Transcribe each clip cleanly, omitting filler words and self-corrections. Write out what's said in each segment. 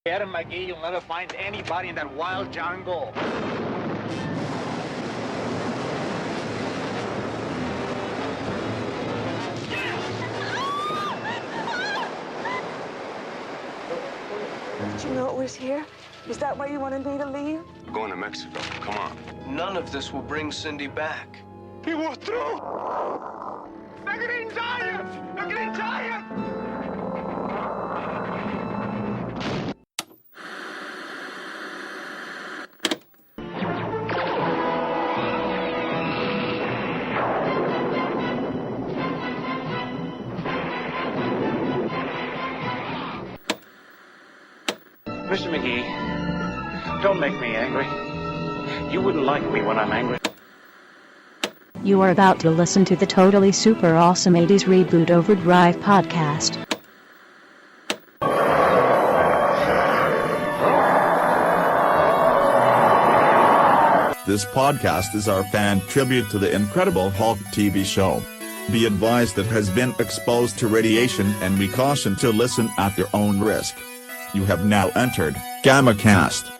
Get him, McGee. You'll never find anybody in that wild jungle. Did you know it was here? Is that why you wanted me to leave? We're going to Mexico. Come on. None of this will bring Cindy back. He was through. They're getting tired. They're getting tired. Mr. McGee, don't make me angry. You wouldn't like me when I'm angry. You are about to listen to the Totally Super Awesome 80s Reboot Overdrive podcast. This podcast is our fan tribute to the Incredible Hulk TV show. Be advised that has been exposed to radiation and we caution to listen at your own risk. You have now entered GammaCast.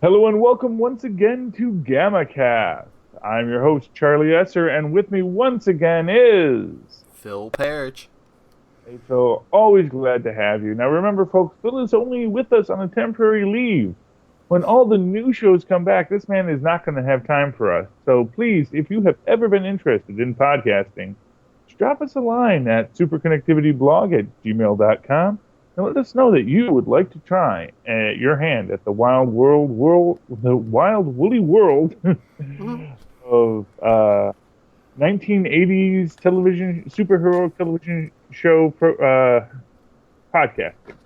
Hello and welcome once again to GammaCast. I'm your host Charlie Esser, and with me once again is Phil Parrish. Hey Phil, always glad to have you. Now remember folks, Phil is only with us on a temporary leave. When all the new shows come back, this man is not going to have time for us. So please, if you have ever been interested in podcasting, just drop us a line at superconnectivityblog@gmail.com and let us know that you would like to try your hand at the wild woolly world of 1980s television, superhero television show podcasting.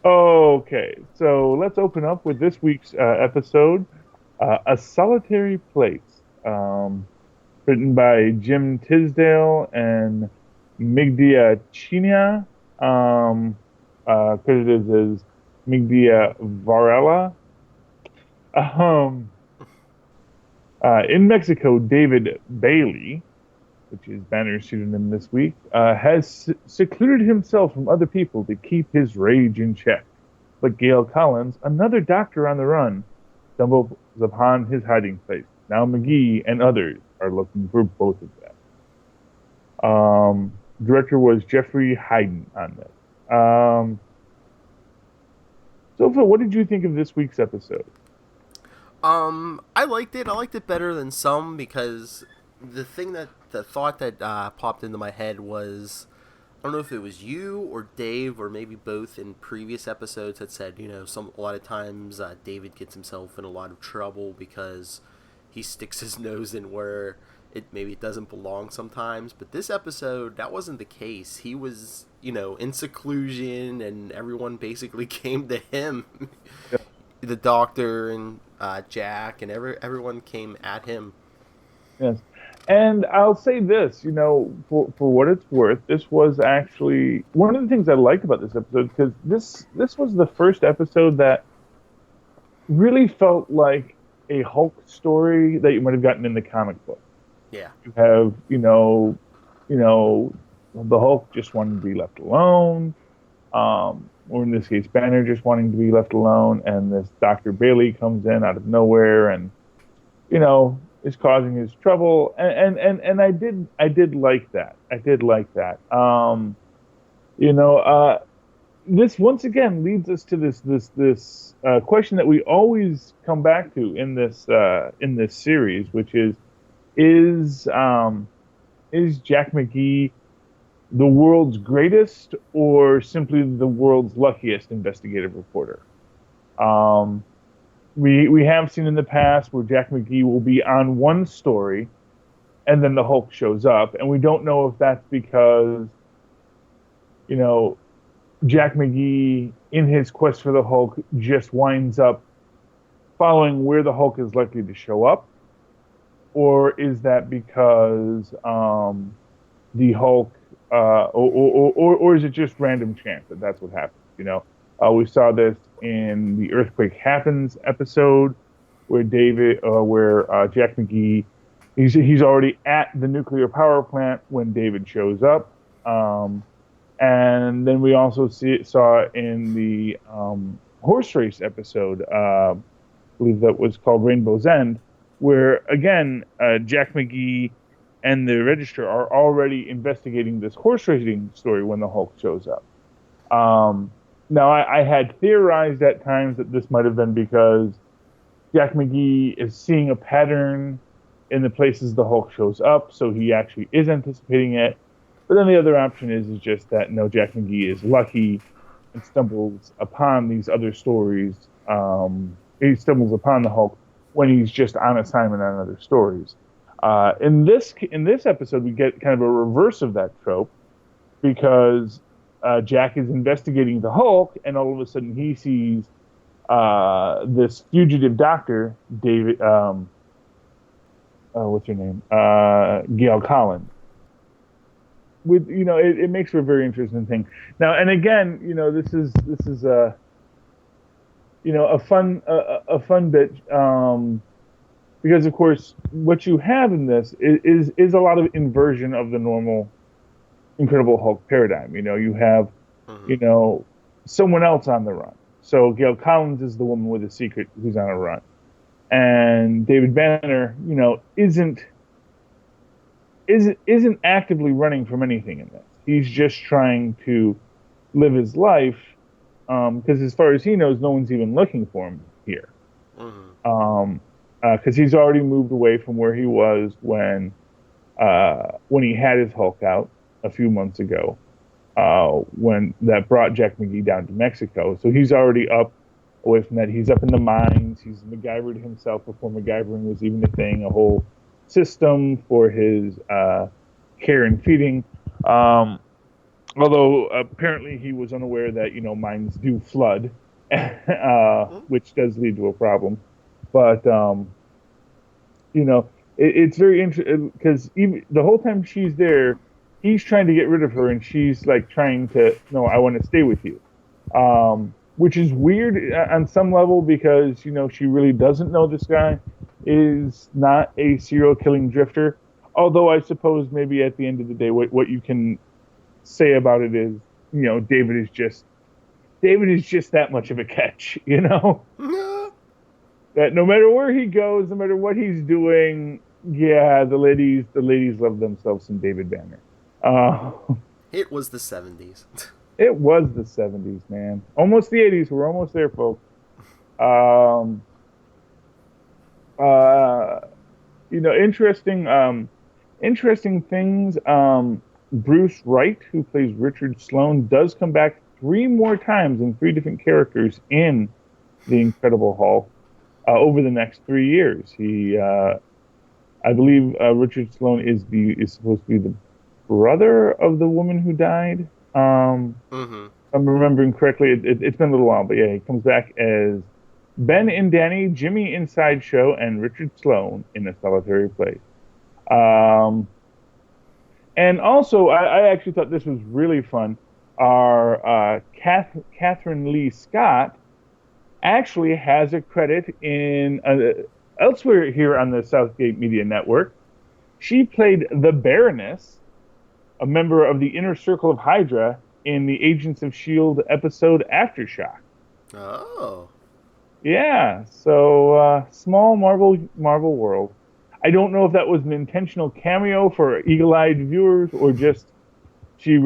Okay, so let's open up with this week's episode, A Solitary Place, written by Jim Tisdale and Migdia China, credited as Migdia Varela. In Mexico, David Bailey, which is Banner's pseudonym this week, has secluded himself from other people to keep his rage in check. But Gail Collins, another doctor on the run, stumbles upon his hiding place. Now McGee and others are looking for both of them. Director was Jeffrey Hayden on this. So Phil, what did you think of this week's episode? I liked it. I liked it better than some because the thought that popped into my head was, I don't know if it was you or Dave or maybe both in previous episodes that said, a lot of times David gets himself in a lot of trouble because he sticks his nose in where it doesn't belong sometimes. But this episode, that wasn't the case. He was, in seclusion and everyone basically came to him. Yeah. The doctor and Jack and everyone came at him. Yes. And I'll say this, for what it's worth, this was actually one of the things I liked about this episode, because this was the first episode that really felt like a Hulk story that you might have gotten in the comic book. Yeah. You have, the Hulk just wanting to be left alone, or in this case, Banner just wanting to be left alone, and this Dr. Bailey comes in out of nowhere and, is causing his trouble, and I did like that. This once again leads us to this question that we always come back to in this series, which is Jack McGee the world's greatest or simply the world's luckiest investigative reporter? We have seen in the past where Jack McGee will be on one story and then the Hulk shows up, and we don't know if that's because, Jack McGee in his quest for the Hulk just winds up following where the Hulk is likely to show up, or is that because the Hulk, or is it just random chance that that's what happens? We saw this in the Earthquake Happens episode, where Jack McGee He's already at the nuclear power plant when David shows up. And then we also saw in the horse race episode, I believe that was called Rainbow's End, where, again, Jack McGee and the Register are already investigating this horse racing story when the Hulk shows up. Now, I had theorized at times that this might have been because Jack McGee is seeing a pattern in the places the Hulk shows up, so he actually is anticipating it. But then the other option is just that, no, Jack McGee is lucky and stumbles upon these other stories. He stumbles upon the Hulk when he's just on assignment on other stories. In this episode, we get kind of a reverse of that trope, because Jack is investigating the Hulk, and all of a sudden he sees this fugitive doctor, David. What's her name? Gail Collins. With it makes for a very interesting thing. Now, and again, this is a fun bit, because of course what you have in this is a lot of inversion of the normal Incredible Hulk paradigm. You have someone else on the run. So Gail Collins is the woman with a secret who's on a run, and David Banner, isn't actively running from anything in this. He's just trying to live his life, because as far as he knows, no one's even looking for him here. Because he's already moved away from where he was when he had his Hulk out a few months ago, when that brought Jack McGee down to Mexico. So he's already up away from that. He's up in the mines. He's MacGyvered himself before MacGyvering was even a thing, a whole system for his care and feeding. Although apparently he was unaware that mines do flood, which does lead to a problem. But it's very interesting, because even the whole time she's there, he's trying to get rid of her, and she's like trying to, no, I want to stay with you. Which is weird on some level, because she really doesn't know this guy is not a serial killing drifter. Although I suppose maybe at the end of the day, what you can say about it is, David is just that much of a catch, that no matter where he goes, no matter what he's doing, yeah, the ladies love themselves some David Banner. It was the 70s. It was the 70s, man. Almost the 80s. We're almost there, folks. Interesting things. Bruce Wright, who plays Richard Sloan, does come back 3 more times in 3 different characters in The Incredible Hulk over the next 3 years. He, I believe, Richard Sloan is supposed to be the brother of the woman who died. If I'm remembering correctly, it's been a little while, but yeah, he comes back as Ben and Danny, Jimmy in Sideshow, and Richard Sloan in A Solitary Place. And also, I actually thought this was really fun. Our Catherine Lee Scott actually has a credit in elsewhere here on the Southgate Media Network. She played the Baroness, a member of the Inner Circle of Hydra, in the Agents of S.H.I.E.L.D. episode Aftershock. Oh. Yeah, so small Marvel world. I don't know if that was an intentional cameo for eagle-eyed viewers, or just she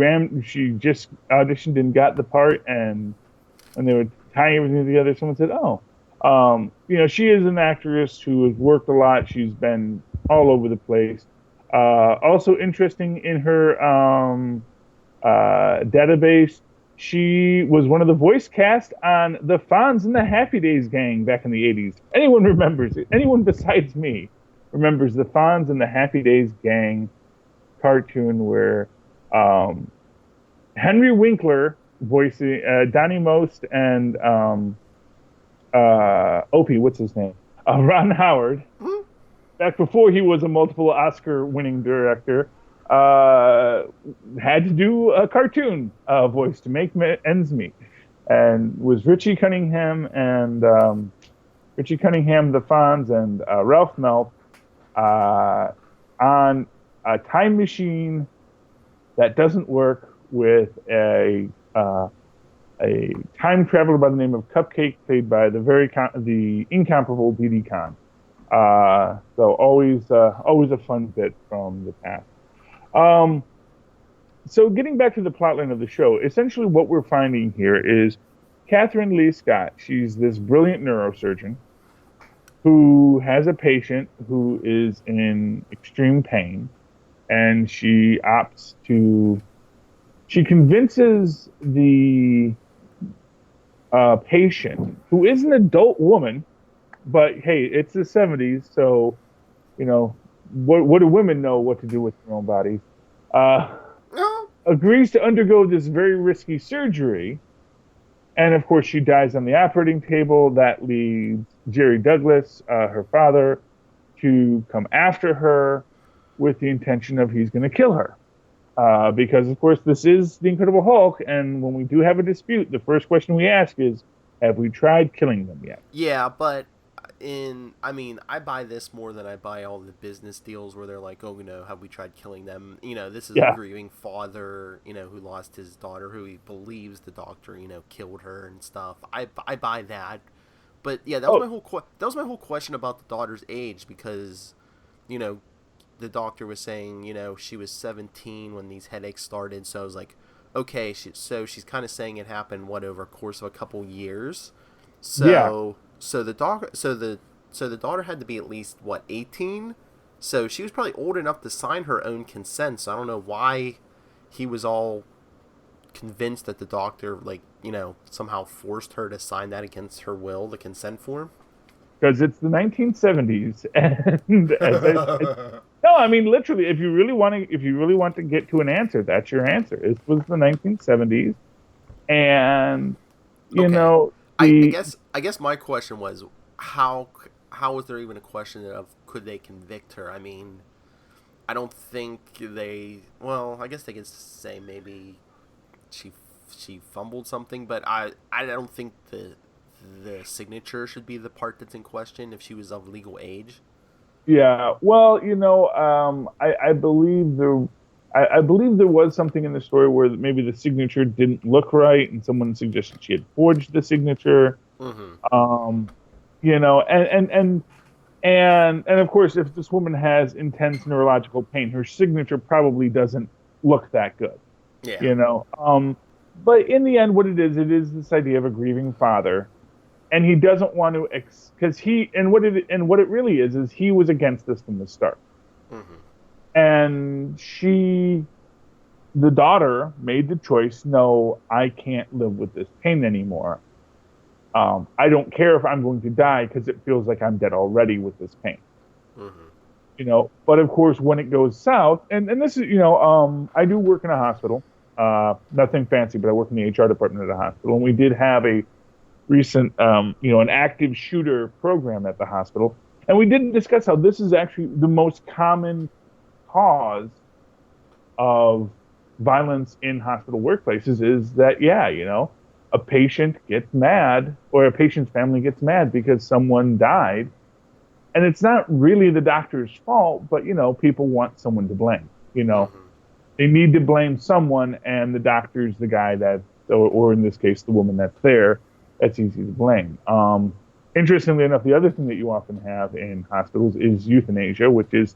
just auditioned and got the part, and when they were tying everything together, someone said, she is an actress who has worked a lot. She's been all over the place. Also interesting in her database, she was one of the voice cast on the Fonz and the Happy Days gang back in the 80s. Anyone remembers it? Anyone besides me remembers the Fonz and the Happy Days gang cartoon where Henry Winkler voicing Donnie Most and Opie, what's his name? Ron Howard. Back before he was a multiple Oscar-winning director, had to do a cartoon voice to make ends meet, and was Richie Cunningham, the Fonz, and Ralph Melt. on a time machine that doesn't work with a time traveler by the name of Cupcake, played by the incomparable Didi Khan. So always a fun bit from the past. So getting back to the plotline of the show, essentially what we're finding here is Catherine Lee Scott. She's this brilliant neurosurgeon who has a patient who is in extreme pain, and she convinces the patient, who is an adult woman, but hey, it's the 70s, so, what do women know what to do with their own bodies? Agrees to undergo this very risky surgery, and of course she dies on the operating table. That leads Jerry Douglas, her father, to come after her with the intention of he's going to kill her. Because, of course, this is the Incredible Hulk, and when we do have a dispute, the first question we ask is, have we tried killing them yet? Yeah, but I buy this more than I buy all the business deals where they're like, oh, have we tried killing them? This is a grieving father, who lost his daughter, who he believes the doctor, killed her and stuff. I buy that. But, yeah, that was my whole question about the daughter's age, because, the doctor was saying, she was 17 when these headaches started. So I was like, okay, she's kind of saying it happened, over a course of a couple years. So the daughter had to be at least 18. So she was probably old enough to sign her own consent. So I don't know why he was all convinced that the doctor, somehow forced her to sign that against her will, the consent form. Because it's the 1970s, and no, I mean literally, if you really want to get to an answer, that's your answer. It was the 1970s, and I guess my question was how was there even a question of could they convict her? I mean, I don't think they. Well, I guess they could say maybe she fumbled something, but I don't think the signature should be the part that's in question if she was of legal age. Yeah, well, I believe there was something in the story where maybe the signature didn't look right, and someone suggested she had forged the signature. Mm-hmm. And of course, if this woman has intense neurological pain, her signature probably doesn't look that good. Yeah. But in the end, what it is this idea of a grieving father. And he doesn't want to, what it really is he was against this from the start. Mm-hmm. And the daughter made the choice, no, I can't live with this pain anymore. I don't care if I'm going to die because it feels like I'm dead already with this pain. Mm-hmm. But of course, when it goes south, and this is, I do work in a hospital, nothing fancy, but I work in the HR department at a hospital, and we did have a recent, an active shooter program at the hospital. And we did discuss how this is actually the most common cause of violence in hospital workplaces is that, a patient gets mad or a patient's family gets mad because someone died. And it's not really the doctor's fault, but, people want someone to blame, Mm-hmm. They need to blame someone, and the doctor's the guy or in this case, the woman that's there. That's easy to blame. Interestingly enough, the other thing that you often have in hospitals is euthanasia, which is,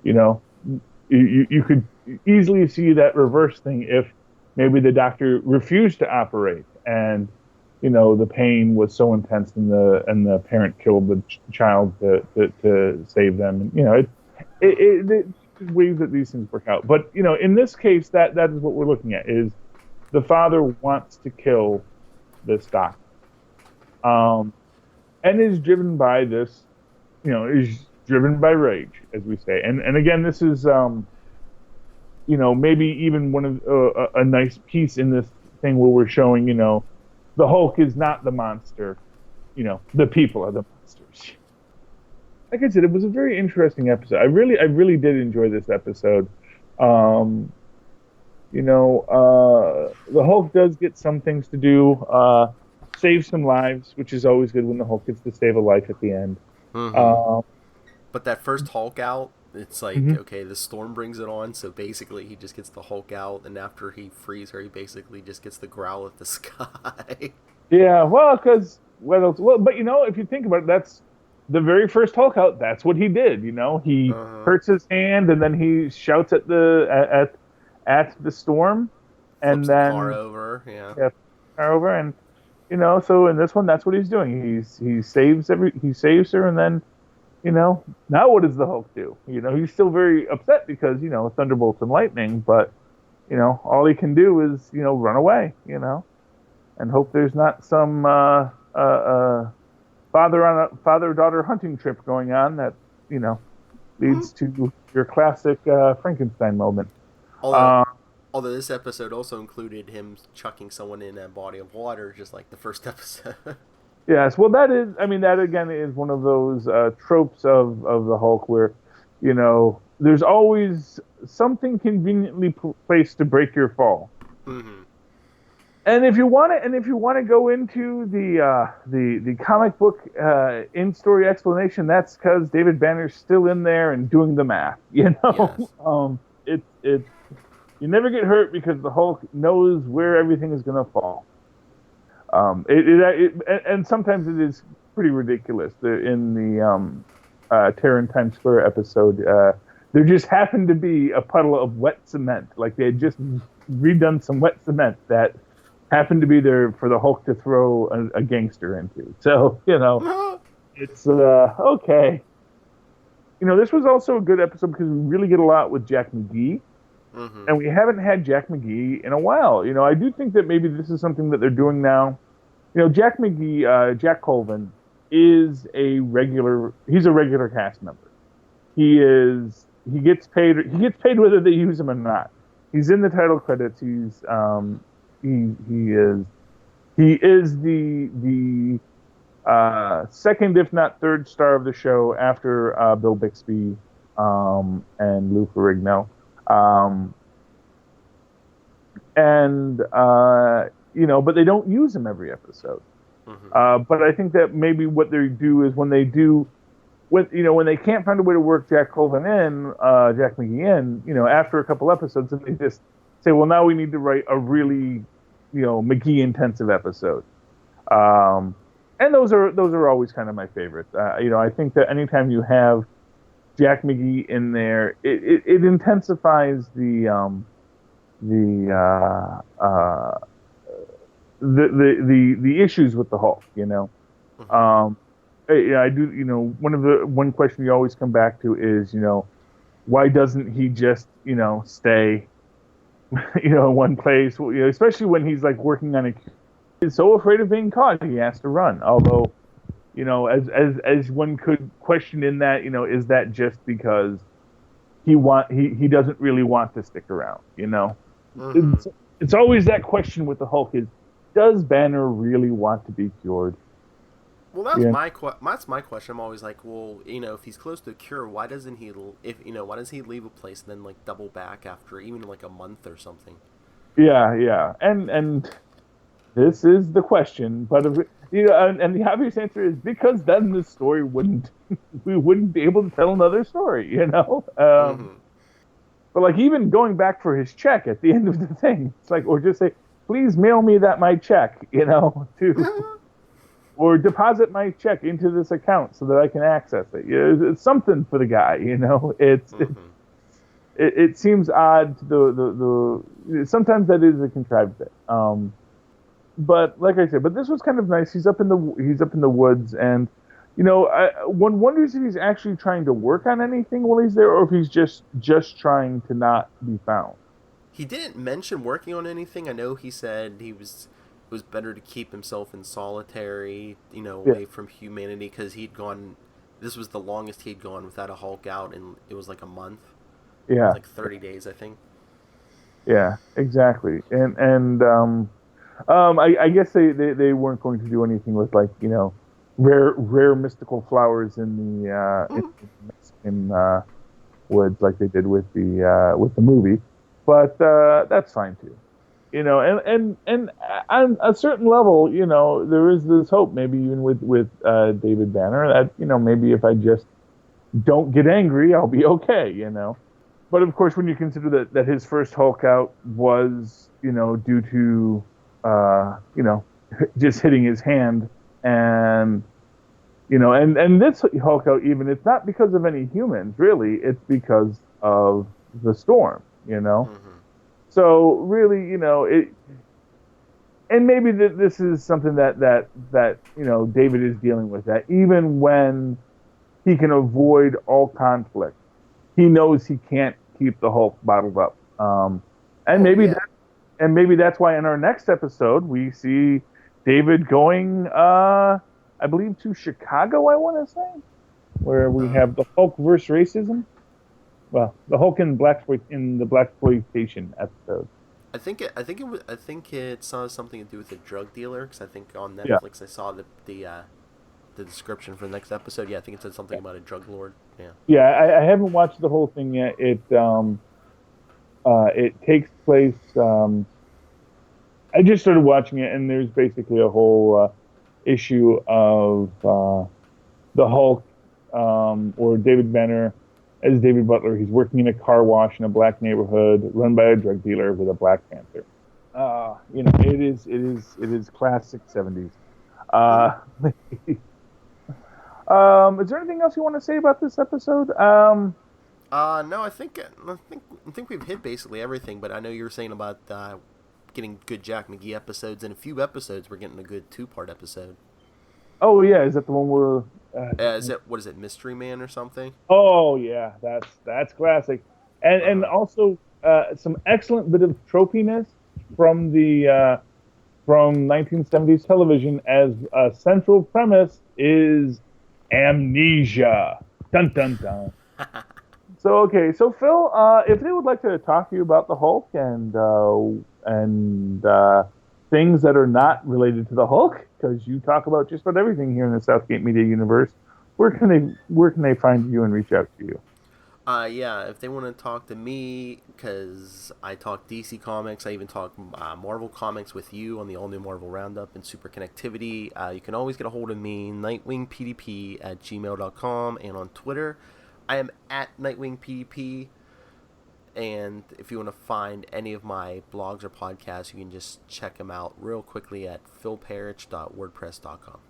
you could easily see that reverse thing if maybe the doctor refused to operate and, the pain was so intense and the parent killed the child to save them. And, it ways that these things work out. But, in this case, that is what we're looking at is the father wants to kill this doctor. And is driven by this, is driven by rage, as we say. And again, this is, maybe even one of a nice piece in this thing where we're showing, the Hulk is not the monster, the people are the monsters. Like I said, it was a very interesting episode. I really did enjoy this episode. The Hulk does get some things to do. Save some lives, which is always good when the Hulk gets to save a life at the end. Mm-hmm. But that first Hulk out It's like, okay, the storm brings it on, so basically he just gets the Hulk out, and after he frees her, he basically just gets the growl at the sky. Yeah, well, because what else? Well, but if you think about it, that's the very first Hulk out. That's what he did. He hurts his hand, and then he shouts at at the storm, and Flips then the car over. Yeah, the car over, and so in this one, that's what he's doing. He saves her, and then now what does the Hulk do? He's still very upset because thunderbolts and lightning, but all he can do is run away. And hope there's not some father-daughter hunting trip going on that leads to your classic Frankenstein moment. Although this episode also included him chucking someone in a body of water, just like the first episode. Yes, well, that again is one of those tropes of the Hulk where there's always something conveniently placed to break your fall. Mm-hmm. And if you want to go into the comic book in-story explanation, that's because David Banner's still in there and doing the math. Yes. You never get hurt because the Hulk knows where everything is going to fall. And sometimes it is pretty ridiculous. In the Terror in Times Square episode, there just happened to be a puddle of wet cement, like they had just redone some wet cement that happened to be there for the Hulk to throw a gangster into. So, it's okay. This was also a good episode because we really get a lot with Jack McGee. Mm-hmm. And we haven't had Jack McGee in a while. I do think that maybe this is something that they're doing now. Jack McGee, Jack Colvin, he's a regular cast member. He gets paid whether they use him or not. He's in the title credits. He's he is the second, if not third star of the show after Bill Bixby and Lou Ferrigno. But they don't use him every episode. Mm-hmm. But I think that maybe what they do is when they can't find a way to work Jack Colvin in, Jack McGee in, after a couple episodes, and they just say, well, now we need to write a really, McGee intensive episode. And those are always kind of my favorites. I think that anytime you have Jack McGee in there, it intensifies the issues with the Hulk. I do. One question you always come back to is, why doesn't he just stay in one place? Especially when he's like working on he's so afraid of being caught, he has to run. Although, as one could question in that, is that just because he doesn't really want to stick around? Mm-hmm. It's always that question with the Hulk is, does Banner really want to be cured? Well, that's my question. I'm always like, well, if he's close to a cure, why doesn't he? Why does he leave a place and then like double back after even like a month or something? Yeah, and this is the question, but and the obvious answer is because then the story we wouldn't be able to tell another story, Mm-hmm. But like even going back for his check at the end of the thing, it's like, or just say, please mail me my check, or deposit my check into this account so that I can access it. It's something for the guy, Mm-hmm. It seems odd to sometimes that is a contrived bit. But like I said, this was kind of nice. He's up in the woods, and one wonders if he's actually trying to work on anything while he's there, or if he's just trying to not be found. He didn't mention working on anything. I know he said it was better to keep himself in solitary, away from humanity, because this was the longest he'd gone without a Hulk out, and it was like a month. Yeah. Like 30 days, I think. Yeah, exactly. And I guess they weren't going to do anything with rare mystical flowers in the Mexican woods like they did with the movie, but that's fine too. And on a certain level, there is this hope, maybe even with David Banner, that maybe if I just don't get angry, I'll be okay, you know. But of course, when you consider that his first Hulk out was, you know, due to, you know, just hitting his hand, and, you know, and this Hulk out, even, it's not because of any humans, really, it's because of the storm, you know. Mm-hmm. So really, you know, and maybe this is something that you know, David is dealing with, that even when he can avoid all conflict, he knows he can't keep the Hulk bottled up. Maybe that's why in our next episode we see David going, I believe, to Chicago, I want to say, where we have the Hulk versus racism. Well, the Hulk in the blaxploitation episode. I think it saw something to do with a drug dealer, because I think on Netflix I saw the description for the next episode. Yeah, I think it said something about a drug lord. Yeah. Yeah, I haven't watched the whole thing yet. It takes place. I just started watching it, and there's basically a whole issue of the Hulk, or David Banner as David Butler. He's working in a car wash in a black neighborhood run by a drug dealer with a Black Panther. You know, it is classic 70s. Is there anything else you want to say about this episode? No, I think we've hit basically everything. But I know you were saying about getting good Jack McGee episodes. In a few episodes, we're getting a good 2-part episode. Oh yeah, is that the one where? What is it, Mystery Man or something? Oh yeah, that's classic, and also some excellent bit of tropiness from the from 1970s television, as a central premise is amnesia. Dun dun dun. So Phil, if they would like to talk to you about the Hulk and things that are not related to the Hulk, because you talk about just about everything here in the Southgate Media universe, where can they find you and reach out to you? Yeah, if they want to talk to me, because I talk DC Comics, I even talk Marvel Comics with you on the all-new Marvel Roundup and Super Connectivity. You can always get a hold of me, nightwingpdp@gmail.com, and on Twitter, I am at nightwingpdp. And if you want to find any of my blogs or podcasts, you can just check them out real quickly at philparich.wordpress.com.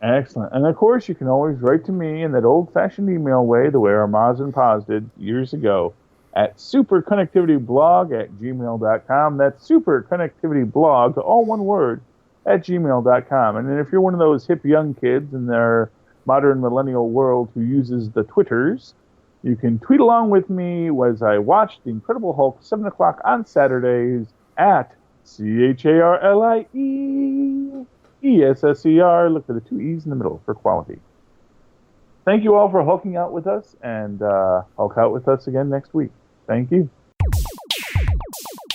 Excellent. And of course, you can always write to me in that old-fashioned email way, the way our Maz and Paz did years ago, at superconnectivityblog@gmail.com. That's superconnectivityblog, all one word, @gmail.com. And then if you're one of those hip young kids in their modern millennial world who uses the Twitters, you can tweet along with me as I watch The Incredible Hulk 7 o'clock on Saturdays at CHARLIEESSER. Look for the 2 E's in the middle for quality. Thank you all for hulking out with us, and hulk out with us again next week. Thank you.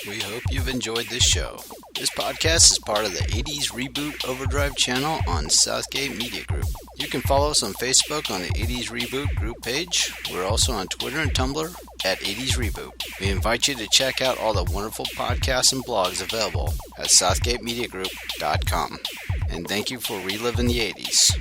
We hope you've enjoyed this show. This podcast is part of the 80s Reboot Overdrive channel on Southgate Media Group. You can follow us on Facebook on the 80s Reboot group page. We're also on Twitter and Tumblr at 80s Reboot. We invite you to check out all the wonderful podcasts and blogs available at southgatemediagroup.com. And thank you for reliving the 80s.